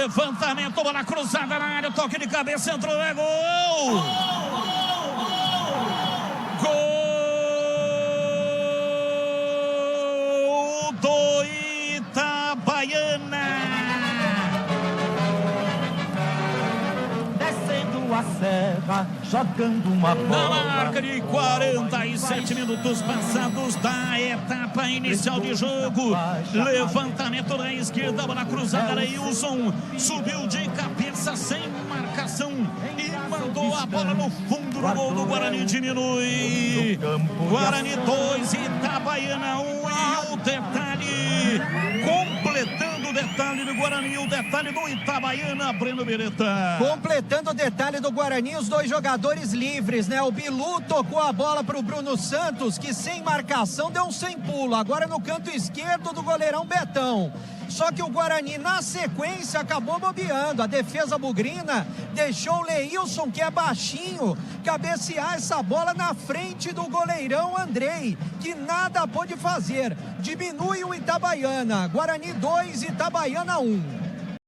levantamento, bola cruzada na área, toque de cabeça, entrou, é gol! Gol do Itabaiana! A serra, jogando uma bola. Na marca de 47 minutos passados da etapa inicial de jogo, levantamento na esquerda, bola cruzada, Leilson subiu de cabeça sem marcação e mandou a bola no fundo do gol do Guarani. Diminui, Guarani 2, Itabaiana 1, e o detalhe, completando o detalhe do Guarani, o detalhe do Itabaiana, Breno Beretta. Completando o detalhe do Guarani, os dois jogadores livres, né? O Bilu tocou a bola para o Bruno Santos, que sem marcação deu um sem pulo, agora no canto esquerdo do goleirão Betão. Só que o Guarani, na sequência, acabou bobeando. A defesa bugrina deixou o Leilson, que é baixinho, cabecear essa bola na frente do goleirão Andrei, que nada pôde fazer. Diminui o Itabaiana. Guarani 2, Itabaiana 1.